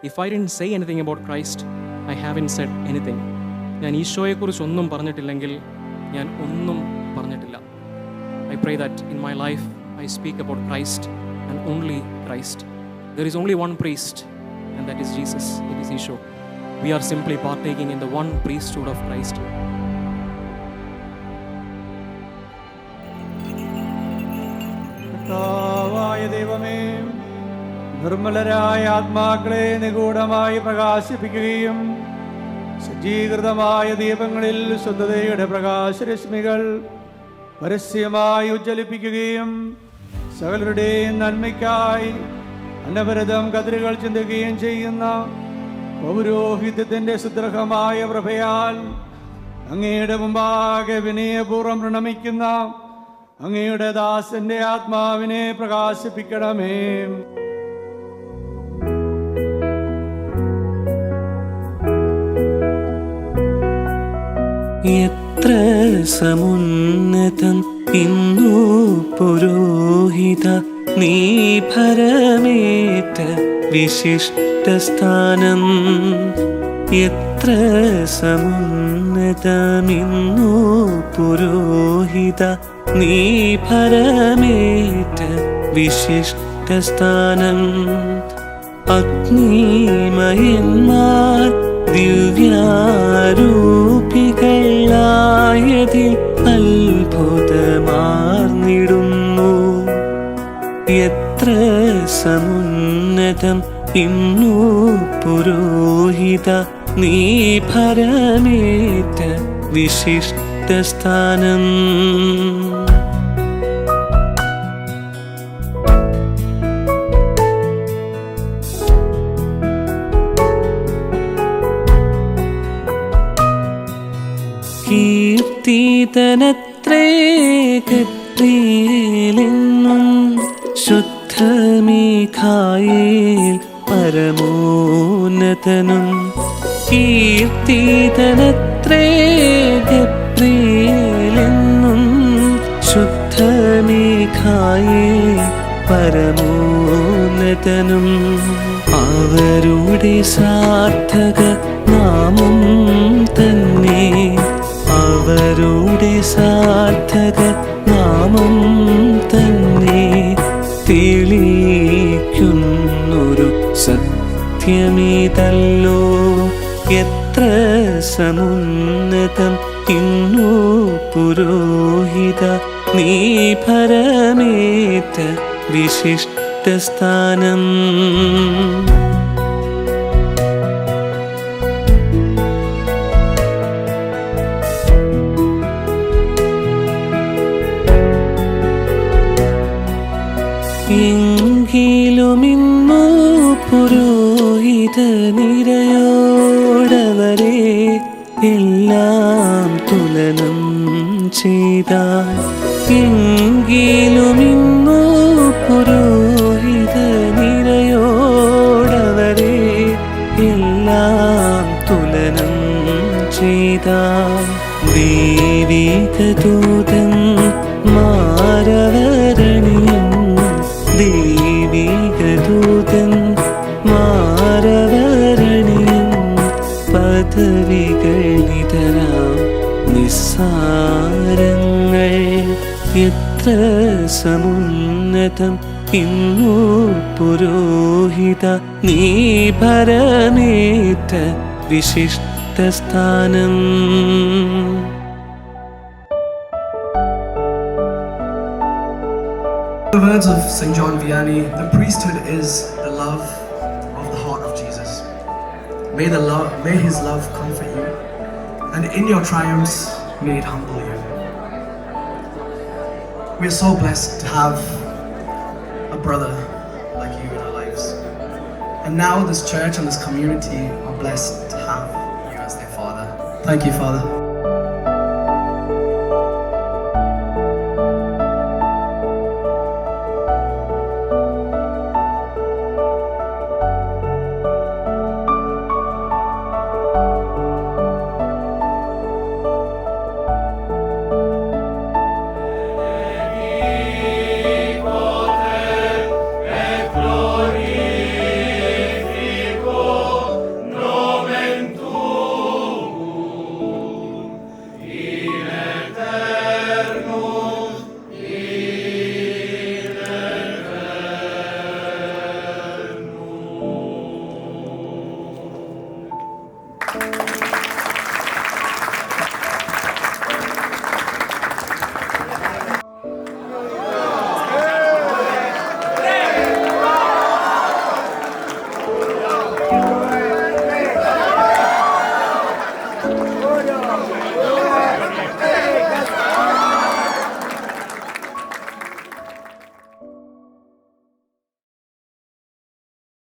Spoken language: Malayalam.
If I didn't say anything about Christ, I haven't said anything. ഞാൻ ഈശോയെക്കുറിച്ചൊന്നും പറഞ്ഞിട്ടില്ലെങ്കിൽ ഞാൻ ഒന്നും പറഞ്ഞിട്ടില്ല. I pray that in my life I speak about Christ and only Christ. There is only one priest, and that is Jesus. It is Isho. We are simply partaking in the one priesthood of Christ. കർത്താവായ ദൈവമേ, നിർമ്മലരായ ആത്മാക്കളെ നിഗൂഢമായി പ്രകാശിപ്പിക്കുകയും സജ്ജീകൃതമായ ദീപങ്ങളിൽ ശുദ്ധതയുടെ പ്രകാശരശ്മികൾ പരസ്യമായി ഉജ്ജ്വലിപ്പിക്കുകയും സകലരുടെയും നന്മയ്ക്കായി അനവരതം കതിരുകൾ ചിന്തുകയും ചെയ്യുന്ന പൗരോഹിത്യത്തിൻ്റെ സുദൃഢമായ പ്രഭയാൽ അങ്ങയുടെ മുമ്പാകെ വിനയപൂർവ്വം പ്രണമിക്കുന്ന അങ്ങയുടെ ദാസന്റെ ആത്മാവിനെ പ്രകാശിപ്പിക്കണമേ. എത്ര സമുന്നതം ഇന്നു പുരോഹിത നീ ഭരമേറ്റ വിശിഷ്ടസ്ഥാനം. എത്ര സമുന്നതമിന്നു പുരോഹിത നീ ഭരമേറ്റ വിശിഷ്ടസ്ഥാനം. അഗ്നിമയന്മാർ ദിവ്യാരൂപികളായതിൽ അത്ഭുതമാർന്നിടുന്നു. എത്ര സമുന്നതം ഇന്നു പുരോഹിത നീ ഭരമേറ്റ വിശിഷ്ടസ്ഥാനം. കീർത്തിതനത്രേ ഗബ്രിയേലെന്നും ശുദ്ധമീഖായേൽ പരമോന്നതനും. കീർത്തിതനത്രേ ഗബ്രിയേലെന്നും ശുദ്ധമീഖായേൽ പരമോന്നതനും. അവരുടെ സാർത്ഥക നാമം തന്നെ, അവരുടെ സാർത്ഥക നാമം തന്നെ തെളിയിക്കുന്നൊരു സത്യമീതല്ലോ. എത്ര സമുന്നതം ഇന്നു പുരോഹിത നീ ഭരമേറ്റ വിശിഷ്ടസ്ഥാനം. എങ്കിലുമിന്നു പുരോഹിത നിരയോടവരെ എല്ലാം തുലനം ചെയ്താൽ. എങ്കിലുമിന്നു പുരോഹിത നിരയോടവരെ എല്ലാം തുലനം ചെയ്താൽ. ദൈവിക ദൂതൻ മാരവരണിയും, ദൈവിക ദൂതൻ മാരവരണിയും പദവികൾ നിതരാം നിസ്സാരങ്ങൾ. എത്ര സമുന്നതം ഇന്നു പുരോഹിത നീ ഭരമേറ്റ വിശിഷ്ടസ്ഥാനം. The words of St. John Vianney, the priesthood is the love of the heart of Jesus. May his love comfort you, and in your triumphs may it humble you. We are so blessed to have a brother like you in our lives. And now this church and this community are blessed to have you as their father. Thank you, Father.